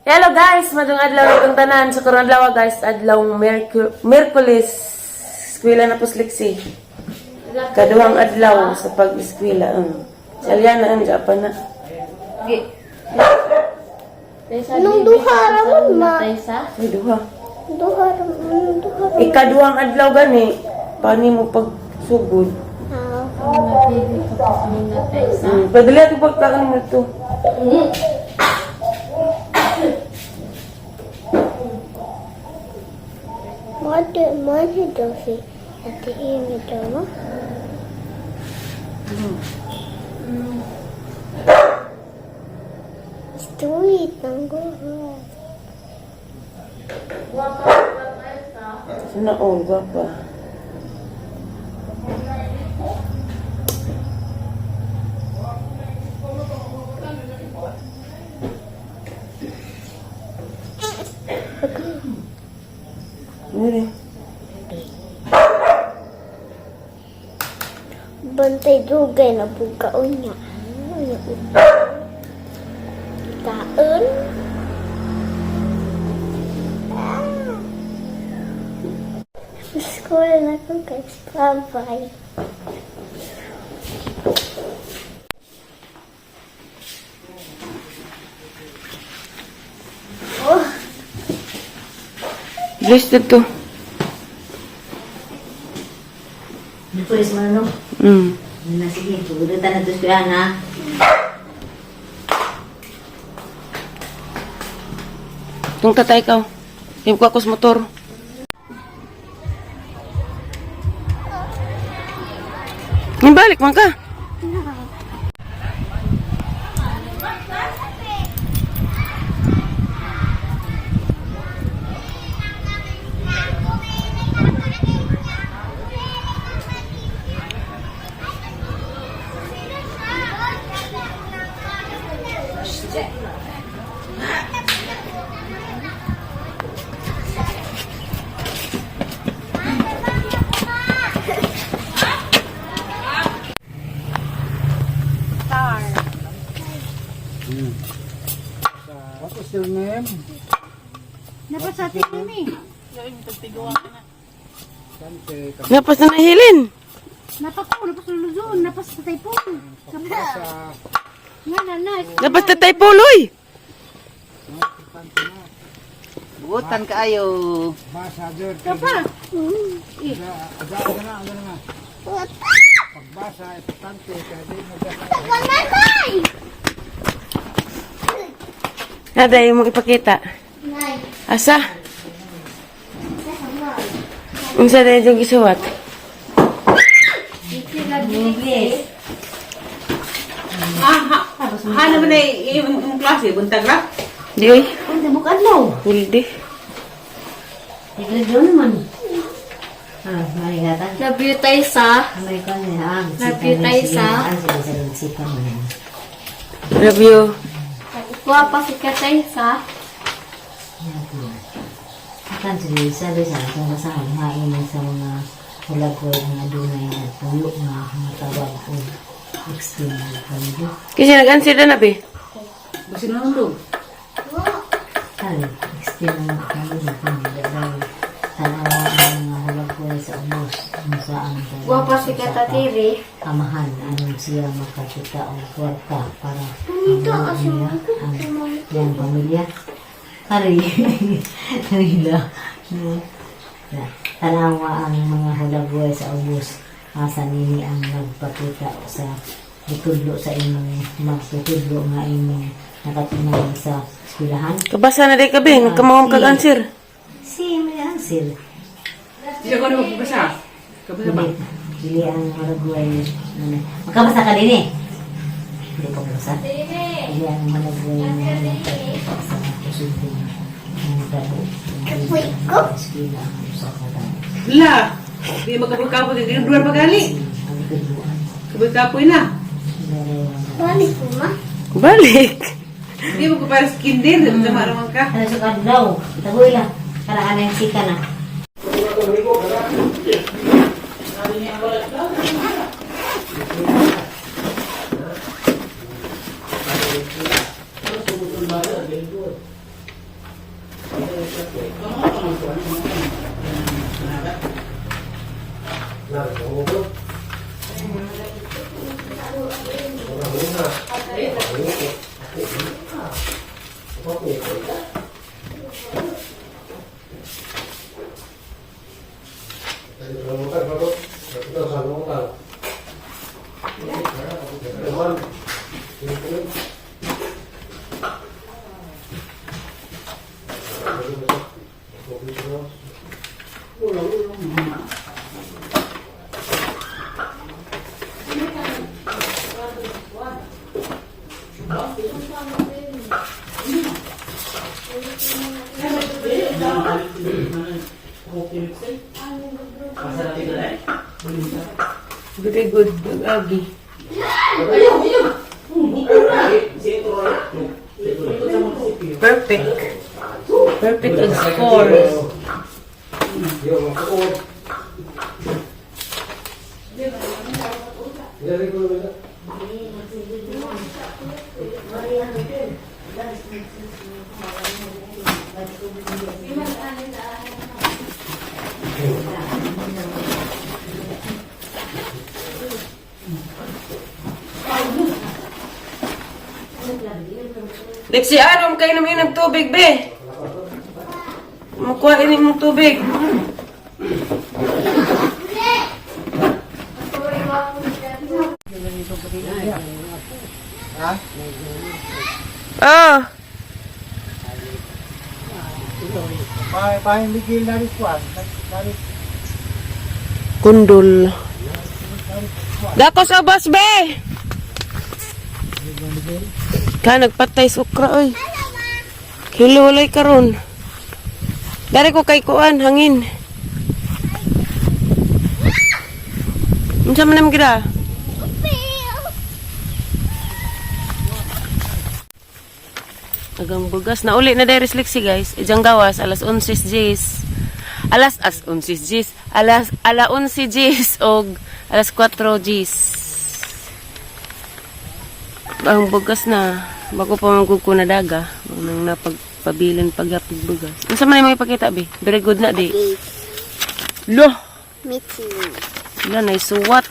Hello guys, madung adlaw itong tanan sa karon adlaw guys, adlaw Miyerkules. Eskwela na pusliksi. Kaduhang adlaw sa pag-eskwela. Si Aliana ang pa na. Nung duha ramon ma. Ay duha. Duha ramon. Ikaduhang adlaw gani. Paano mo pagsugod? Padali ato pagkakan mo ito. Mana daw si Ate Amy daw mo? Sweet ang guho. Sana all pa. Ini Bantay dugay na bukaon niya. Kaon. School na ko guys. Bye-bye. Bless to. Pulis mo no? Na sige, tugudutan na ito siya na. Tung tatay ka. Kim ko ako sa motor. Balik man ka. What is your name? Dapat sa atin kami. Napas na nahilin. Napako, napas sa Luzon, napas sa Taypon. Nga na. Napas na tayo puloy. Buutan kaayo. Ambassador. Kapa? Aga na. Pagbasa, importante. Kaya di mo Nanay! Nada yung mong ipakita. Asa? Unsa na yung gisuwat? Ano ba na yung klase? Buntag ra? Di oy. Ang damok adlaw. Huldi. Tigil doon naman. Mari gata. Love you tayo sa. Mari ko na. Love you tayo sa. Love you. Guwapa si Katay sa. Akan sabi sa itong kasama hain sa mga hulagway nga dunay na pulo nga matawag ko external family. Kasi nag-answer na be. Gusto na nung Kali, external family dahil tanawa ang mga hulagway sa umos kung saan Guwapa si Katatiri. amahan anong siya makakita o kwarta para niya ang iyang pamilya. Kari, kanila. Tanawa ang mga hulagway sa ubos. Asa nini ang nagpakita sa itudlo sa inyong magtutudlo nga inyong nakatunay sa eskwelahan. Kabasa na day ka be. Nagkamawang kag-answer. Si may answer. Hindi ko na magbasa. Kabasa ba? Dili ang hulagway. Magkabasa ka din eh. Hindi ko magbasa. Dili ang hulagway na nagpakita sa pusulti ng dabo. Eskwelahan sa katang. Wala. Hindi magkapag-kapoy. Hindi nang duwan pagali. Ang tuduan. Kapag-kapoy na. Balik po ma. Balik. Hindi mo para sa kinder. Hindi mo maraman ka. Ano sa kadlaw? Tagoy lang. Karaan yung sika na. Very good, Agi. Perfect. Perfect ang score. Lexi, anom kayo namin ng tubig, be. Makuha ini mong tubig. Ah, Pahimigil na rin kuwan. kundol. Dako sa bus, be. Ka nagpatay sukra, oy. Hilulay karon. Dari ko kay kuan hangin. Unsa man nam gida? Agang bugas na uli na dai Lexi guys. Ijang gawas alas 11 Gs. Alas 11 Gs. Ala 11 Gs og alas 4 Gs. Ang bugas na bago pa magkuko na daga nang napagpabilin pagyapig bugas. Unsa man may ipakita be? Very good na di. Lo. Me too. Wala na isuwat.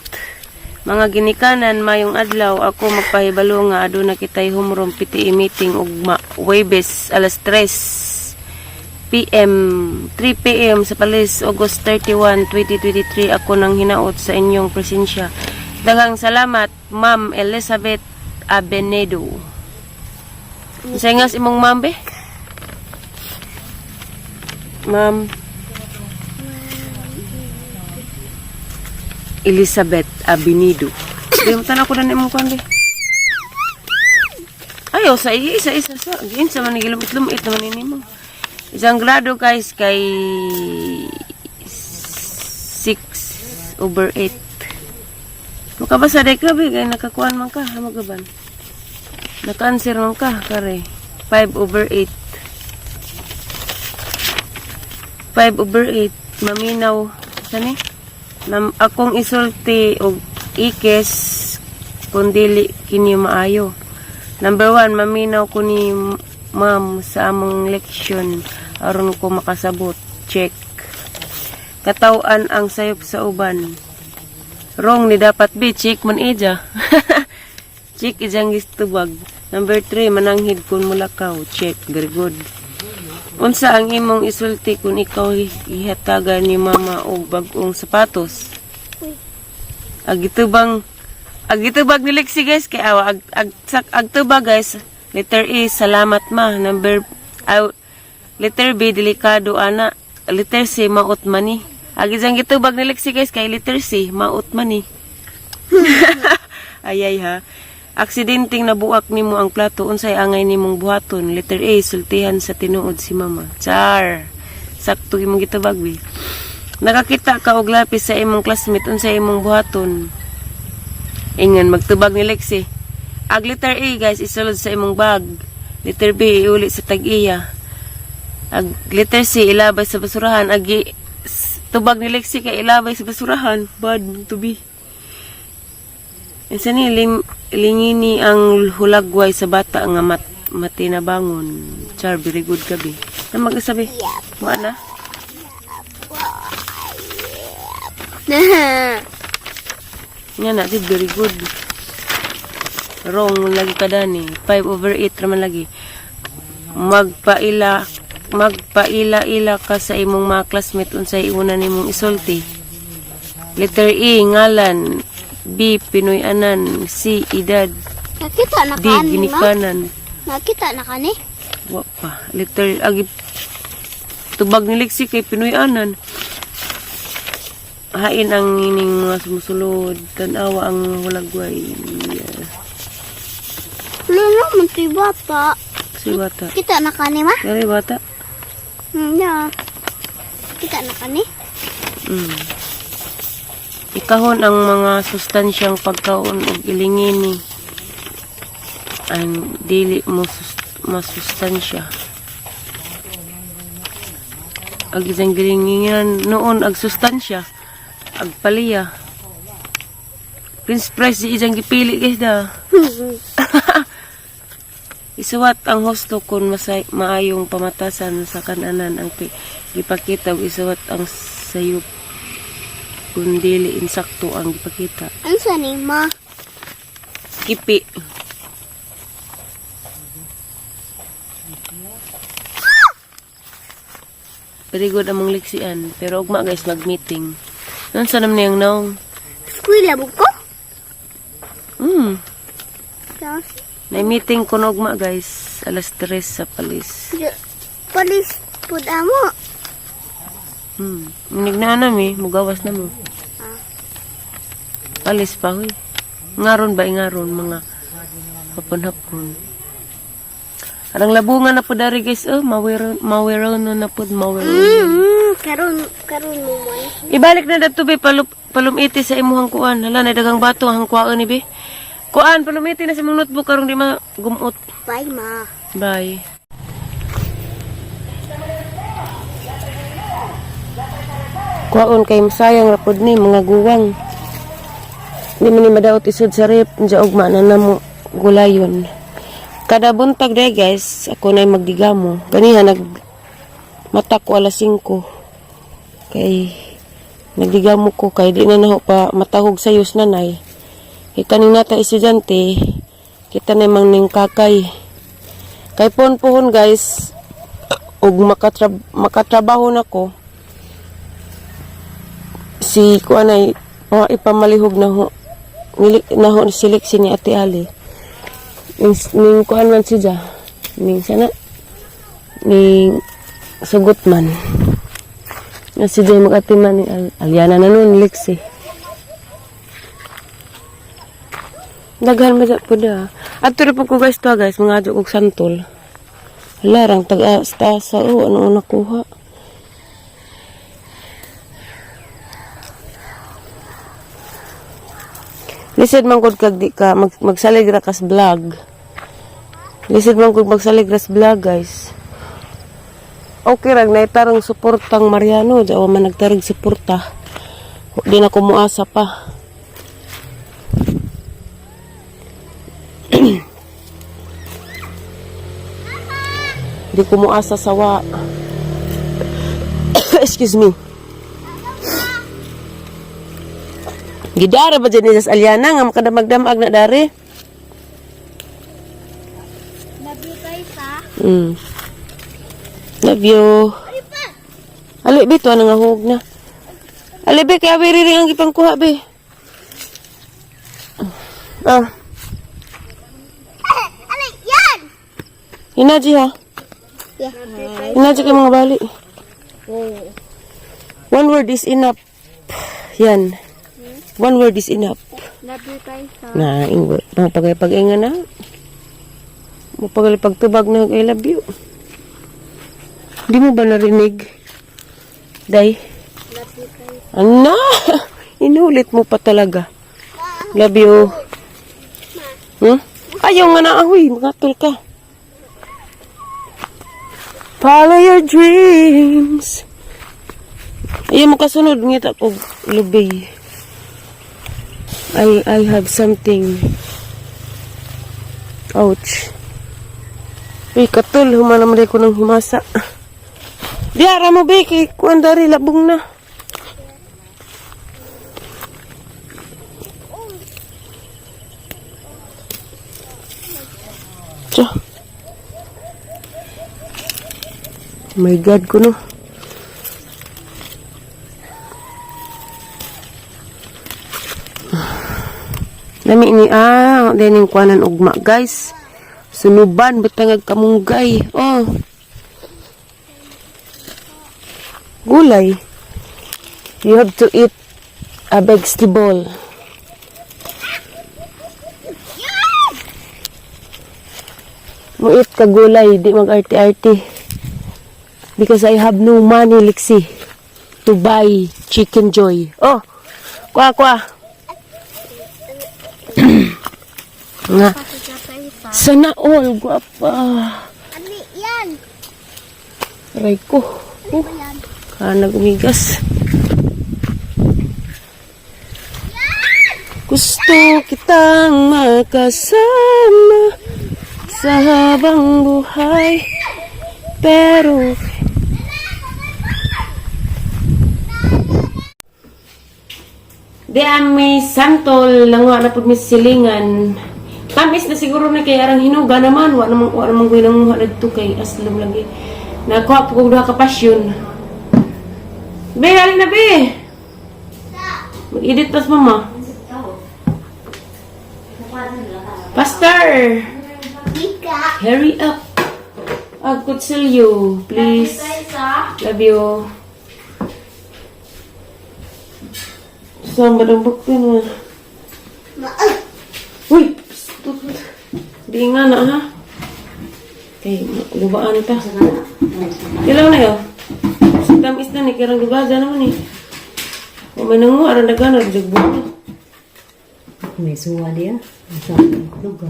Mga ginikanan mayong adlaw ako magpahibalo nga aduna kitay humrom PTA meeting ug Huwebes alas 3 PM 3 PM sa Palis August 31, 2023 ako nang hinaot sa inyong presensya. Daghang salamat Ma'am Elizabeth Abenedo. Sa ngas imong ma'am be? Ma'am Elizabeth Abenedo. Di mo tanong ko na imong kuan be. Ayo sa isa sa ginsa man gilumit-lumit naman ini mo. Isang grado guys kay 6/8. Makabasa day ka be kay nakakuan man ka hamagaban. Naka-answer man ka kare 5/8. 5/8 maminaw sani? Akong isulti og ikes kung dili kini maayo. Number 1, maminaw ko ni ma'am sa among leksyon aron ko makasabot. Check. Katawan ang sayop sa uban. Wrong ni dapat be check man eja. Check ijang gistubag. Number 3, mananghid kun mulakaw. Check. Very good. Unsa ang imong isulti kung ikaw ihatagan ni mama og bag-ong sapatos? Agitubag ni Lexi guys kay awa agtubag guys. Letter E, salamat ma. Letter B, delikado ana. Letter C, maot mani. Agizang gitubag ni Lexi guys kay letter C, maot mani. Ayay ha. Aksidenteng nabuak nimo ang plato, unsay angay nimong buhaton? Letter A, sultihan sa tinuod si mama. Char. Sakto imong gitubag bi. Nakakita ka og lapis sa imong classmate, unsay imong buhaton? Ingon magtubag ni Lexi. Ag letter A guys isulod sa imong bag. Letter B iuli sa tag-iya. Ag letter C ilabay sa basurahan. Ag tubag ni Lexi kay ilabay sa basurahan. Bad to be. Insa ni lingini ang hulagway sa bata nga matinabangon. Char, very good gabi. Na magsabi? Wa na? Nga na, very good. Wrong lagi ka dani. 5/8 naman lagi. magpaila-ila ka sa imong mga classmate unsay una nimong isulti. Letter E, ngalan. B, Pinoy-anan. C, edad. Nakita na D, kani, ma? ginikanan. Nakita na kani? Wa pa. Letter agi tubag ni Lexi kay Pinoy-anan. Hain ang ining mga sumusulod. Tanawa ang hulagway. Lolo, manti bata. Si bata. Kita na kani, ma? Kaya bata. Ya. Kita na kani? Ikahon ang mga sustansyang pagkaon ug ilingini. Ang dili mo masustansya. Ag isang gilinginan noon ag sustansya. Ag paliya. Prince Price di isang gipili guys da. Isuwat ang hosto kung maayong pamatasan sa kananan ang gipakita ug isuwat ang sayop kung dili insakto ang gipakita. Ano sa ni, ma? Kipi. Very good among liksian. Pero ugma guys, mag-meeting. Ano sa naman niyang naong? Eskwela buko? Tapos, Na-meeting ko na ugma guys. Alas 3 sa palis. Polis pud amo. Inig na nami, mugawas na mo. Alis pa huy. Ngaron ba ingaron mga hapon-hapon. Arang labungan na po dari guys. Oh, mawiro na po, mawiro. Karon mo man. Ibalik na dato be palumiti sa imuhang kuan. Hala na dagang bato ang kuan ni be. Kuan palumiti na sa imong notebook karong di magumot. Bye, ma. Bye. Kuan kay masayang rapod ni mga guwang. Di man ni madaot isod sa rep, dya ugma na namo gulayon. Kada buntag day guys, ako na magdigamo. Ganiha mata ko alas 5. Kay nagdigamo ko kay di na naho pa matahog sa yus nanay. Kay kaning nata estudyante, kita na mang ning kakay. Kay pohon guys, ug makatrabaho na ko. Si kuanay ipamalihog na ho silik ni Ate Ali. Ning kuan man siya. Ning sana ning sugot man. Na si Jay mag-atiman ni Aliana na nun, Lexi. Daghan ba po da. At turo po ko guys to guys, mga adyo kong santol. Larang tag-asta-asa. Ano nakuha? Lisod man kod kag di ka magsalig ra kas vlog. Lisod man kod magsalig ras vlog guys. Okay rag na itarong suportang Mariano, daw man nagtarog suporta. Di na ko muasa pa. Di ko muasa sawa. Excuse me. Gidara ba dyan sa Aliana nga makadamag-damag na dari? Love you guys, ha? Love you. Ali, be, ito nga hug na. Ali, be, kaya biriring ang ipangkuha, be. Alay, yan! Hinaji, ha? Yeah. Hinaji kayo mga bali. One word is enough. Yan. One word is enough. Love you guys, ha? Na, ingway. Pagay-pag-inga na. Pagtubag na I love you. Di mo ba narinig? Day? Love you guys. Ano? Inulit mo pa talaga. Love you. Ayaw nga na ahoy. Makatol ka. Follow your dreams. Ayaw mo kasunod. Ngita ko lubay. I have something. Ouch. Uy, katul. Humanam ko ng humasa. Diara mo, Becky. Kuan dari, labong na. Tiyo. My God ko no. Nami ni din yung kuanan ugma guys. Sunuban betangag kamunggay. Oh. Gulay. You have to eat a vegetable. Muit ka gulay, di mag-arti-arti. Because I have no money, Lixie, to buy Chicken Joy. Oh, kwa. Nga. Sana all, guwapa. Ano yan? Aray ko. Oh, kana gumigas. Gusto kitang makasama sa habang buhay, pero di may santol lang na pud silingan. Tamis na siguro na kay arang hinuga naman, wa namang kuy nang muha didto kay aslom lagi. Nakuha po ko duha ka pasyon. Be, halin na be. Mag-edit tas mama. Faster. Ika. Hurry up. I could sell you, please. Love you. Saan ba ng book yun? Uy! Di nga na ha. Okay, lubaan ta. Kailang na yun. Sa tamis na ni, karang lubaga naman eh. Kung may nangu, arang nagana, jagbog. May suwa dia. Sa lugar.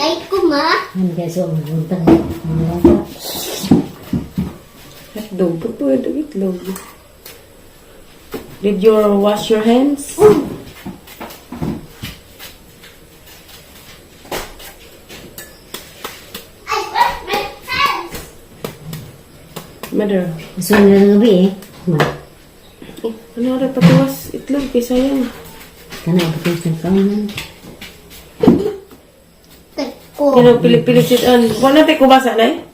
Ay, kuma. Ano kaya suwa magbunta? Hotdog, pwede itlog. Did you wash your hands? I wash my hands. Mother. Suwa na ng gabi eh. Ano rin patuwas itlog kay sayang. Kana ito sa kawanan. Ko. Yan ang pilit-pilit an. Kung natin kubasa na eh?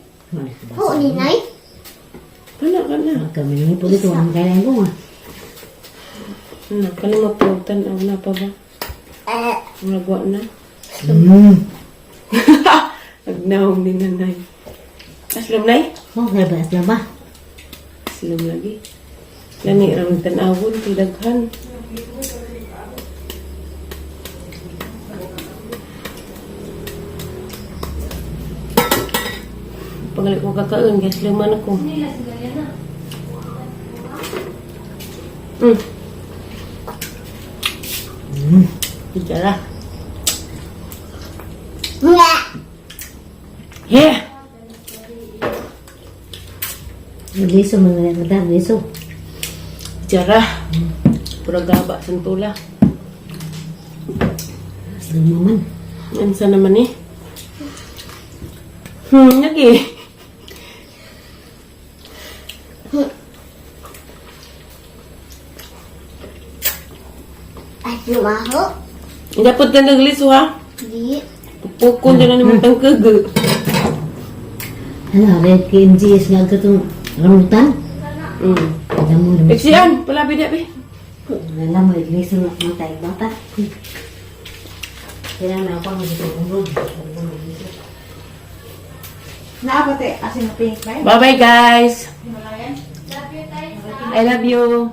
Oo, ninay. Ano ka na? Kami naman po dito. Ang kailangan ko nga. Ano, kalimapulutan ang na pa ba? Nagwa na. Nagnawang ni nanay. Aslam nay? Oh, kaya ba? Asla ba? Aslam lagi. Lani ramang tanawon, tidaghan. Pagalit ko kakaon, guys, luman ako. Ijara. Nga. Yeah! Liso, mga nagdaan. Liso. Ijara. Pura gaba, santula. Asla naman. Ansa naman eh? Lagi. Ay, lumaho. Dapat ka nagliso ha? Di. Pukon din na naman tang kaga. Ano, red KMGS nga ka itong rambutan? Alam mo naman. Peksian, palabi na be. Alam mo, liso na matay bata. Kaya na ako ang gusto kong road. Naabot eh, asin na pink, right? Bye-bye guys. I love you.